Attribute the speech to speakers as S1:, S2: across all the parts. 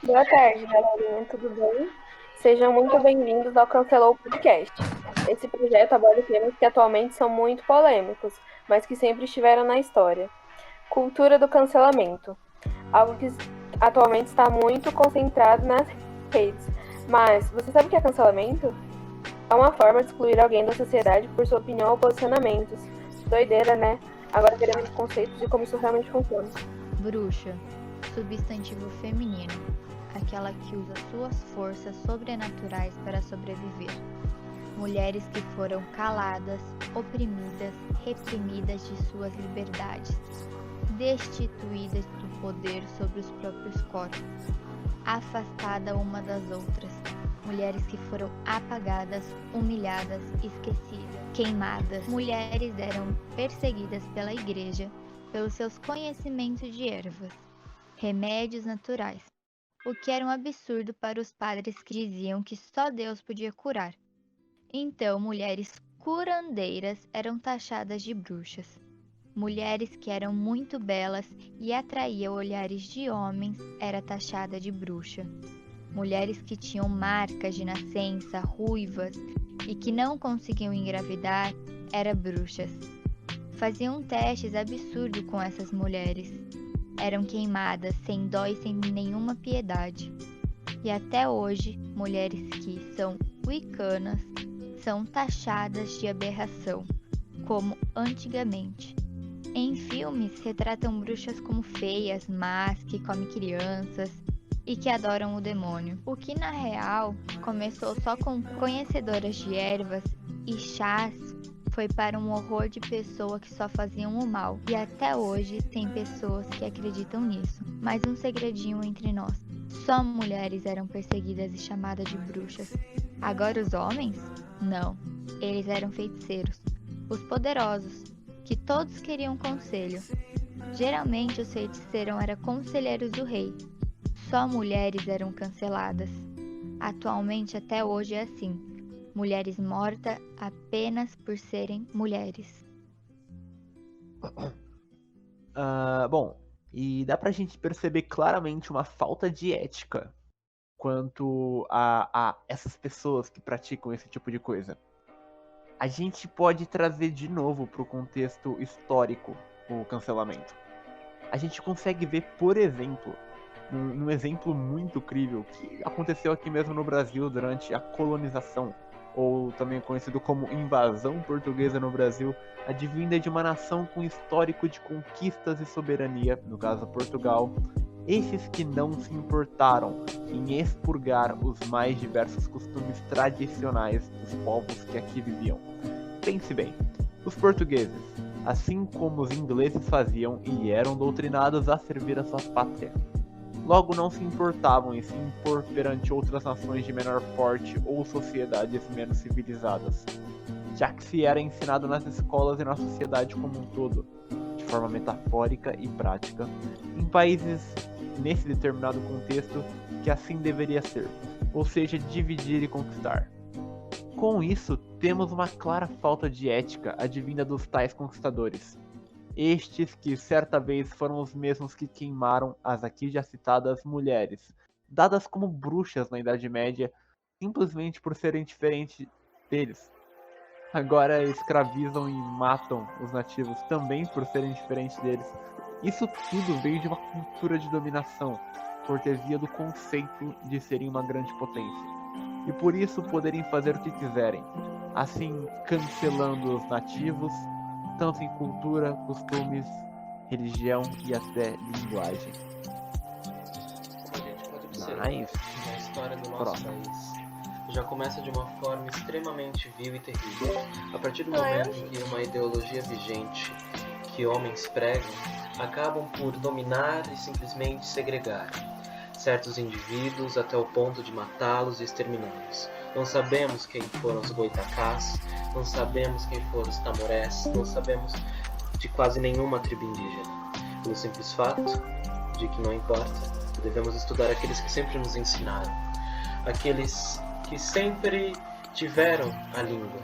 S1: Boa tarde, galerinha, tudo bem? Sejam muito bem-vindos ao Cancelou Podcast. Esse projeto aborda temas que atualmente são muito polêmicos, mas que sempre estiveram na história. Cultura do cancelamento, algo que atualmente está muito concentrado nas redes. Mas você sabe o que é cancelamento? É uma forma de excluir alguém da sociedade por sua opinião ou posicionamentos. Doideira, né? Agora veremos conceitos de como isso realmente funciona.
S2: Bruxa, substantivo feminino, aquela que usa suas forças sobrenaturais para sobreviver. Mulheres que foram caladas, oprimidas, reprimidas de suas liberdades, destituídas do poder sobre os próprios corpos, afastadas uma das outras. Mulheres que foram apagadas, humilhadas, esquecidas, queimadas. Mulheres eram perseguidas pela igreja pelos seus conhecimentos de ervas, remédios naturais, o que era um absurdo para os padres que diziam que só Deus podia curar. Então, mulheres curandeiras eram taxadas de bruxas. Mulheres que eram muito belas e atraíam olhares de homens era taxada de bruxa. Mulheres que tinham marcas de nascença, ruivas e que não conseguiam engravidar eram bruxas. Faziam testes absurdos com essas mulheres. Eram queimadas sem dó e sem nenhuma piedade. E até hoje, mulheres que são wiccanas são taxadas de aberração, como antigamente. Em filmes, retratam bruxas como feias, más, que comem crianças e que adoram o demônio. O que na real começou só com conhecedoras de ervas e chás foi para um horror de pessoas que só faziam o mal. E até hoje tem pessoas que acreditam nisso. Mas um segredinho entre nós. Só mulheres eram perseguidas e chamadas de bruxas. Agora os homens? Não. Eles eram feiticeiros. Os poderosos, que todos queriam conselho. Geralmente os feiticeiros eram conselheiros do rei. Só mulheres eram canceladas. Atualmente até hoje é assim. Mulheres mortas apenas por serem mulheres.
S3: Bom, e dá pra gente perceber claramente uma falta de ética quanto a essas pessoas que praticam esse tipo de coisa. A gente pode trazer de novo para o contexto histórico o cancelamento. A gente consegue ver, por exemplo, num exemplo muito incrível que aconteceu aqui mesmo no Brasil durante a colonização, ou também conhecido como invasão portuguesa no Brasil, advinda de uma nação com histórico de conquistas e soberania, no caso Portugal, esses que não se importaram em expurgar os mais diversos costumes tradicionais dos povos que aqui viviam. Pense bem, os portugueses, assim como os ingleses faziam e eram doutrinados a servir a sua pátria, logo não se importavam em se impor perante outras nações de menor porte ou sociedades menos civilizadas, já que se era ensinado nas escolas e na sociedade como um todo, de forma metafórica e prática, em países nesse determinado contexto que assim deveria ser, ou seja, dividir e conquistar. Com isso, temos uma clara falta de ética advinda dos tais conquistadores. Estes que certa vez foram os mesmos que queimaram as aqui já citadas mulheres, dadas como bruxas na Idade Média, simplesmente por serem diferentes deles. Agora escravizam e matam os nativos também por serem diferentes deles. Isso tudo veio de uma cultura de dominação, cortesia do conceito de serem uma grande potência, e por isso poderem fazer o que quiserem, assim cancelando os nativos, tanto em cultura, costumes, religião e até linguagem.
S4: A gente pode observar
S3: Nice.
S4: na história do nosso
S3: Próximo.
S4: país já começa de uma forma extremamente vil e terrível. A partir do momento em que uma ideologia vigente que homens pregam acabam por dominar e simplesmente segregar certos indivíduos até o ponto de matá-los e exterminá-los. Não sabemos quem foram os goitacás, não sabemos quem foram os tamorés, não sabemos de quase nenhuma tribo indígena. Pelo simples fato de que não importa, devemos estudar aqueles que sempre nos ensinaram, aqueles que sempre tiveram a língua.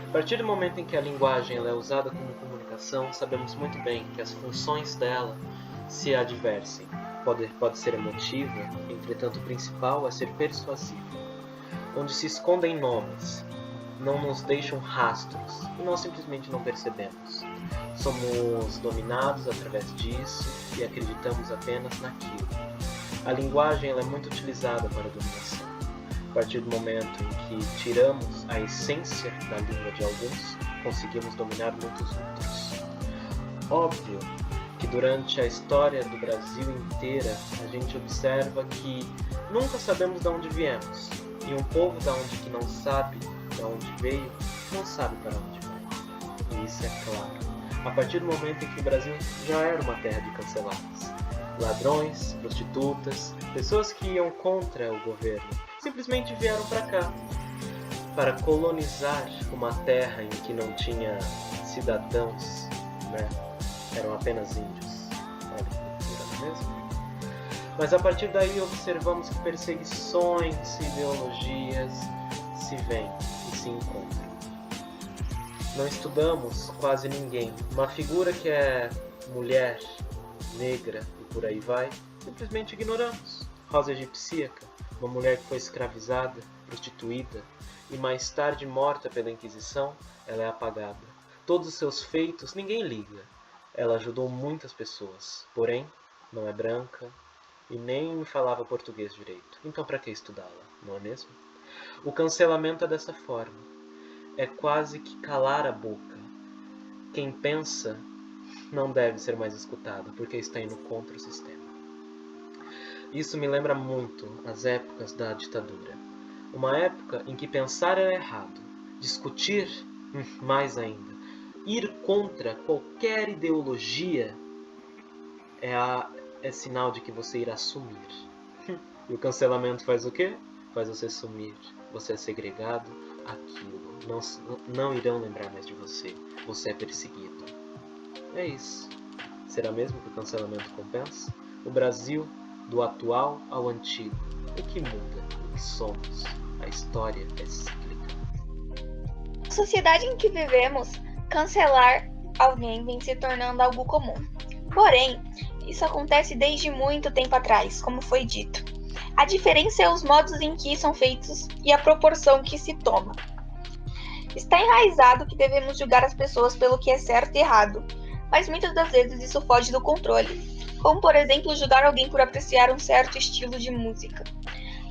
S4: A partir do momento em que a linguagem ela é usada como comunicação, sabemos muito bem que as funções dela se adversem. pode ser emotiva, entretanto o principal é ser persuasiva, onde se escondem nomes, não nos deixam rastros e nós simplesmente não percebemos. Somos dominados através disso e acreditamos apenas naquilo. A linguagem ela é muito utilizada para a dominação. A partir do momento em que tiramos a essência da língua de alguns, conseguimos dominar muitos outros. Óbvio que durante a história do Brasil inteira, a gente observa que nunca sabemos de onde viemos. E um povo que não sabe de onde veio, não sabe para onde vai. E isso é claro. A partir do momento em que o Brasil já era uma terra de cancelados. Ladrões, prostitutas, pessoas que iam contra o governo, simplesmente vieram para cá. Para colonizar uma terra em que não tinha cidadãos, né? Eram apenas índios. Olha que loucura, não é mesmo? Mas a partir daí observamos que perseguições e ideologias se vêm e se encontram. Não estudamos quase ninguém. Uma figura que é mulher, negra e por aí vai, simplesmente ignoramos. Rosa Egipsíaca, uma mulher que foi escravizada, prostituída e mais tarde morta pela Inquisição, ela é apagada. Todos os seus feitos ninguém liga. Ela ajudou muitas pessoas, porém não é branca e nem falava português direito. Então para que estudá-la, não é mesmo? O cancelamento é dessa forma. É quase que calar a boca. Quem pensa não deve ser mais escutado, porque está indo contra o sistema. Isso me lembra muito as épocas da ditadura. Uma época em que pensar era errado, discutir mais ainda, ir contra qualquer ideologia é sinal de que você irá sumir. E o cancelamento faz o quê? Faz você sumir. Você é segregado, aquilo. Não irão lembrar mais de você. Você é perseguido. É isso. Será mesmo que o cancelamento compensa? O Brasil, do atual ao antigo. O que muda? O que somos? A história é cíclica.
S5: Na sociedade em que vivemos, cancelar alguém vem se tornando algo comum. Porém, isso acontece desde muito tempo atrás, como foi dito. A diferença é os modos em que são feitos e a proporção que se toma. Está enraizado que devemos julgar as pessoas pelo que é certo e errado, mas muitas das vezes isso foge do controle, como por exemplo julgar alguém por apreciar um certo estilo de música.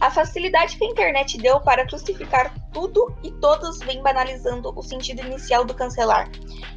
S5: A facilidade que a internet deu para crucificar tudo e todos vem banalizando o sentido inicial do cancelar,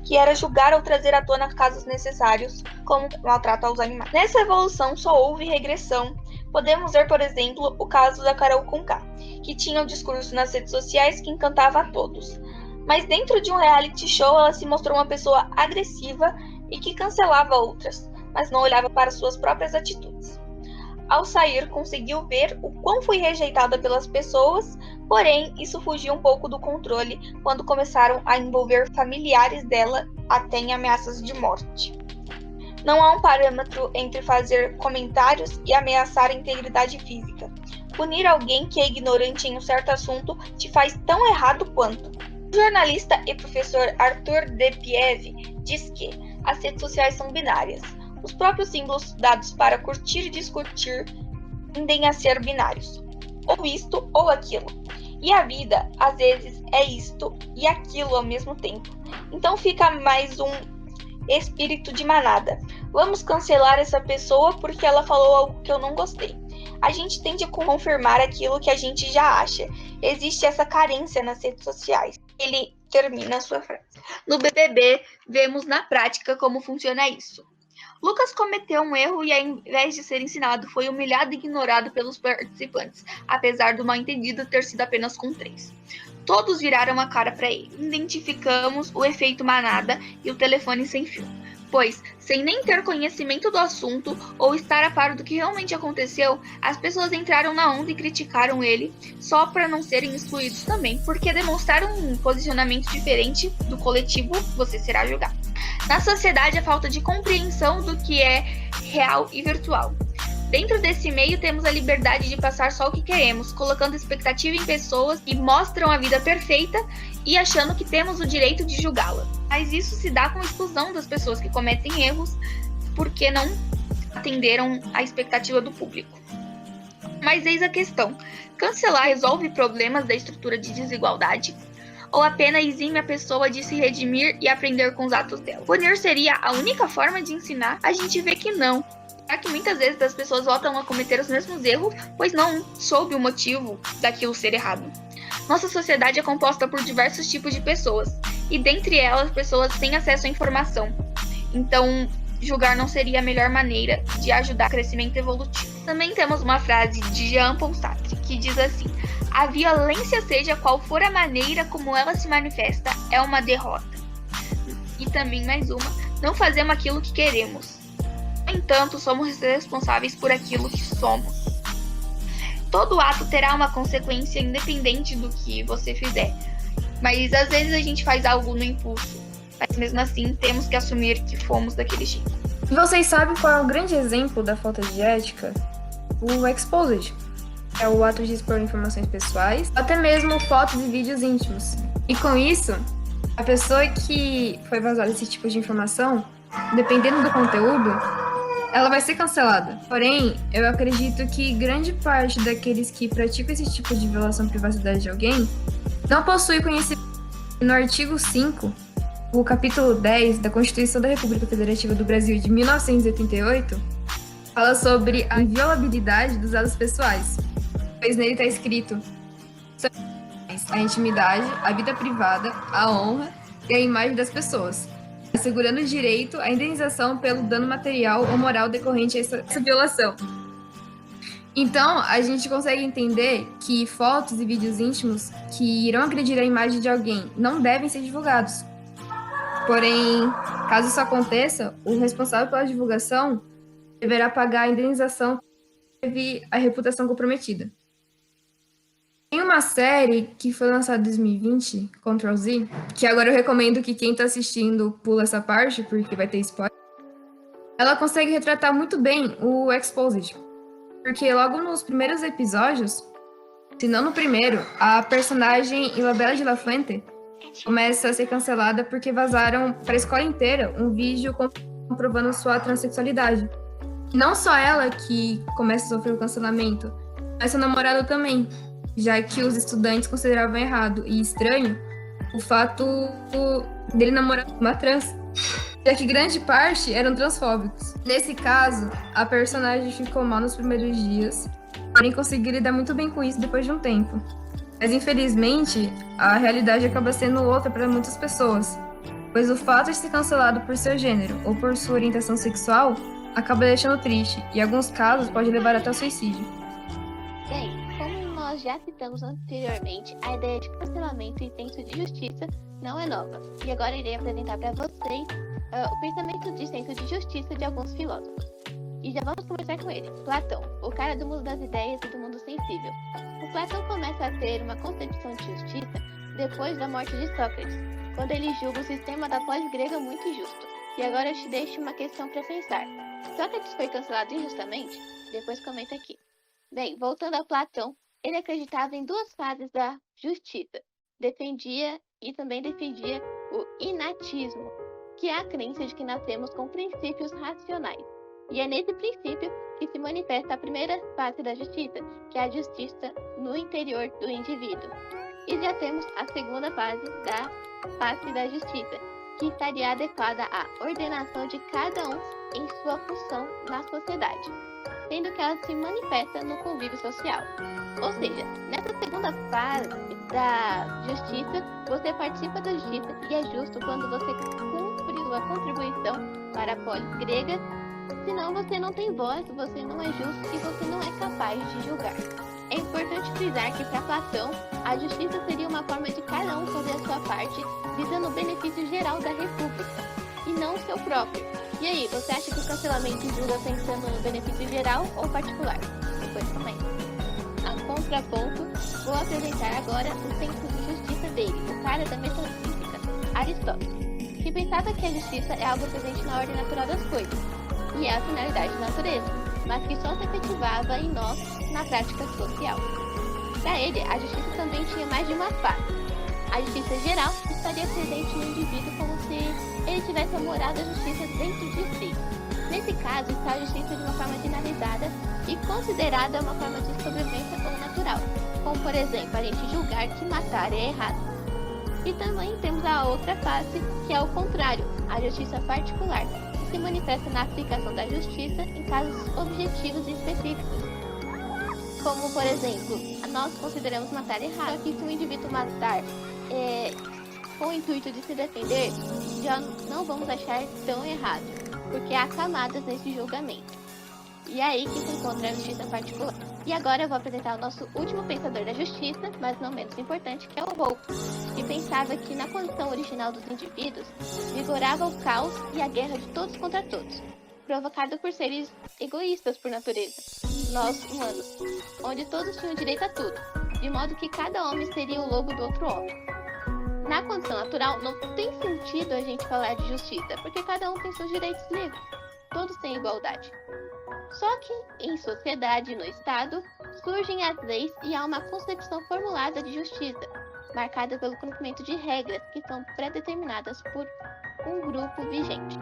S5: que era julgar ou trazer à tona casos necessários, como o maltrato aos animais. Nessa evolução só houve regressão. Podemos ver, por exemplo, o caso da Carol Conká, que tinha um discurso nas redes sociais que encantava a todos. Mas dentro de um reality show ela se mostrou uma pessoa agressiva e que cancelava outras, mas não olhava para suas próprias atitudes. Ao sair, conseguiu ver o quão foi rejeitada pelas pessoas, porém isso fugiu um pouco do controle quando começaram a envolver familiares dela até em ameaças de morte. Não há um parâmetro entre fazer comentários e ameaçar a integridade física. Punir alguém que é ignorante em um certo assunto te faz tão errado quanto. O jornalista e professor Arthur Depiev diz que as redes sociais são binárias. Os próprios símbolos dados para curtir e discutir tendem a ser binários. Ou isto ou aquilo. E a vida, às vezes, é isto e aquilo ao mesmo tempo. Então fica mais um espírito de manada. Vamos cancelar essa pessoa porque ela falou algo que eu não gostei. A gente tende a confirmar aquilo que a gente já acha. Existe essa carência nas redes sociais. Ele termina a sua frase. No BBB, vemos na prática como funciona isso. Lucas cometeu um erro e, ao invés de ser ensinado, foi humilhado e ignorado pelos participantes, apesar do mal-entendido ter sido apenas com 3. Todos viraram a cara para ele. Identificamos o efeito manada e o telefone sem fio, pois, sem nem ter conhecimento do assunto ou estar a par do que realmente aconteceu, as pessoas entraram na onda e criticaram ele só para não serem excluídos também, porque demonstraram um posicionamento diferente do coletivo, você será julgado. Na sociedade, a falta de compreensão do que é real e virtual. Dentro desse meio, temos a liberdade de passar só o que queremos, colocando expectativa em pessoas que mostram a vida perfeita e achando que temos o direito de julgá-la. Mas isso se dá com a exclusão das pessoas que cometem erros, porque não atenderam à expectativa do público. Mas eis a questão: cancelar resolve problemas da estrutura de desigualdade? Ou apenas exime a pessoa de se redimir e aprender com os atos dela? Punir seria a única forma de ensinar? A gente vê que não. Já que muitas vezes as pessoas voltam a cometer os mesmos erros, pois não soube o motivo daquilo ser errado. Nossa sociedade é composta por diversos tipos de pessoas, e dentre elas, pessoas têm acesso à informação. Então, julgar não seria a melhor maneira de ajudar o crescimento evolutivo. Também temos uma frase de Jean-Paul Sartre, que diz assim: a violência, seja qual for a maneira como ela se manifesta, é uma derrota. E também mais uma: não fazemos aquilo que queremos. No entanto, somos responsáveis por aquilo que somos. Todo ato terá uma consequência independente do que você fizer. Mas às vezes a gente faz algo no impulso. Mas mesmo assim, temos que assumir que fomos daquele jeito.
S6: E vocês sabem qual é o grande exemplo da falta de ética? O exposed. É o ato de expor informações pessoais, até mesmo fotos e vídeos íntimos. E com isso, a pessoa que foi vazada esse tipo de informação, dependendo do conteúdo, ela vai ser cancelada. Porém, eu acredito que grande parte daqueles que praticam esse tipo de violação à privacidade de alguém não possui conhecimento. No artigo 5, o capítulo 10 da Constituição da República Federativa do Brasil de 1988, fala sobre a inviolabilidade dos dados pessoais, pois nele está escrito a intimidade, a vida privada, a honra e a imagem das pessoas, assegurando o direito à indenização pelo dano material ou moral decorrente a essa violação. Então, a gente consegue entender que fotos e vídeos íntimos que irão agredir a imagem de alguém não devem ser divulgados. Porém, caso isso aconteça, o responsável pela divulgação deverá pagar a indenização que teve a reputação comprometida. Tem uma série que foi lançada em 2020, Ctrl Z, que agora eu recomendo que quem está assistindo pula essa parte, porque vai ter spoiler. Ela consegue retratar muito bem o exposed, porque logo nos primeiros episódios, se não no primeiro, a personagem Isabela de la Fuente começa a ser cancelada porque vazaram para a escola inteira um vídeo comprovando sua transexualidade. E não só ela que começa a sofrer o cancelamento, mas seu namorado também, já que os estudantes consideravam errado e estranho o fato dele namorar uma trans, já que grande parte eram transfóbicos. Nesse caso, a personagem ficou mal nos primeiros dias, porém conseguiu lidar muito bem com isso depois de um tempo. Mas infelizmente, a realidade acaba sendo outra para muitas pessoas, pois o fato de ser cancelado por seu gênero ou por sua orientação sexual acaba deixando triste, e em alguns casos pode levar até ao suicídio.
S7: Bem, como nós já citamos anteriormente, a ideia de cancelamento e senso de justiça não é nova, e agora irei apresentar para vocês o pensamento de senso de justiça de alguns filósofos. E já vamos começar com ele, Platão, o cara do mundo das ideias e do mundo sensível. O Platão começa a ter uma concepção de justiça depois da morte de Sócrates, quando ele julga o sistema da polis grega muito injusto. E agora eu te deixo uma questão para pensar. Sócrates foi cancelado injustamente? Depois comenta aqui. Bem, voltando a Platão, ele acreditava em duas fases da justiça. Defendia e também defendia o inatismo, que é a crença de que nascemos com princípios racionais. E é nesse princípio que se manifesta a primeira face da justiça, que é a justiça no interior do indivíduo. E já temos a segunda fase da face da justiça, que estaria adequada à ordenação de cada um em sua função na sociedade, sendo que ela se manifesta no convívio social. Ou seja, nessa segunda fase da justiça, você participa da justiça e é justo quando você cumpre sua contribuição para a polis grega. Senão você não tem voz, você não é justo e você não é capaz de julgar. É importante frisar que para Platão, a justiça seria uma forma de cada um fazer a sua parte, visando o benefício geral da república, e não o seu próprio. E aí, você acha que o cancelamento julga pensando no benefício geral ou particular? Depois comenta. A contraponto, vou apresentar agora o senso de justiça dele, o cara da metafísica, Aristóteles, que pensava que a justiça é algo presente na ordem natural das coisas, e é a finalidade da natureza, mas que só se efetivava em nós na prática social. Para ele, a justiça também tinha mais de uma face. A justiça geral estaria presente no indivíduo como se ele tivesse a moral da justiça dentro de si. Nesse caso, está a justiça de uma forma generalizada e considerada uma forma de sobrevivência ou natural, como por exemplo, a gente julgar que matar é errado. E também temos a outra face, que é o contrário, a justiça particular, que se manifesta na aplicação da justiça em casos objetivos e específicos. Como, por exemplo, nós consideramos matar errado, que se o indivíduo matar com o intuito de se defender, já não vamos achar tão errado, porque há camadas nesse julgamento. E é aí que se encontra a justiça particular. E agora eu vou apresentar o nosso último pensador da justiça, mas não menos importante, que é o Hope, que pensava que na condição original dos indivíduos vigorava o caos e a guerra de todos contra todos, provocado por seres egoístas por natureza, nós humanos, onde todos tinham direito a tudo, de modo que cada homem seria o lobo do outro homem. Na condição natural, não tem sentido a gente falar de justiça, porque cada um tem seus direitos livres, todos têm igualdade. Só que, em sociedade e no Estado, surgem as leis e há uma concepção formulada de justiça, marcada pelo cumprimento de regras que são pré-determinadas por um grupo vigente.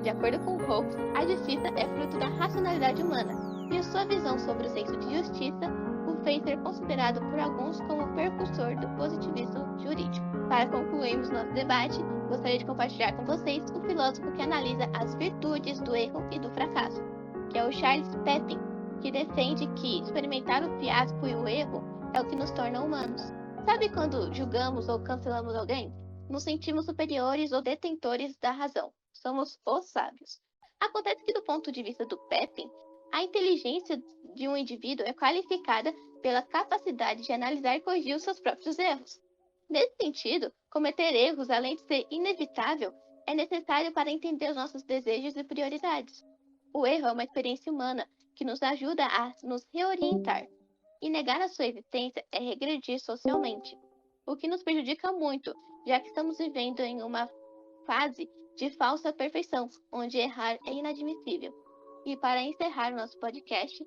S7: De acordo com Hobbes, a justiça é fruto da racionalidade humana, e sua visão sobre o senso de justiça o fez ser considerado por alguns como o precursor do positivismo jurídico. Para concluirmos nosso debate, gostaria de compartilhar com vocês o filósofo que analisa as virtudes do erro e do fracasso, que é o Charles Pepin, que defende que experimentar o fiasco e o erro é o que nos torna humanos. Sabe quando julgamos ou cancelamos alguém? Nos sentimos superiores ou detentores da razão. Somos os sábios. Acontece que, do ponto de vista do Pepin, a inteligência de um indivíduo é qualificada pela capacidade de analisar e corrigir os seus próprios erros. Nesse sentido, cometer erros, além de ser inevitável, é necessário para entender os nossos desejos e prioridades. O erro é uma experiência humana que nos ajuda a nos reorientar, e negar a sua existência é regredir socialmente, o que nos prejudica muito, já que estamos vivendo em uma fase de falsa perfeição, onde errar é inadmissível. E para encerrar o nosso podcast,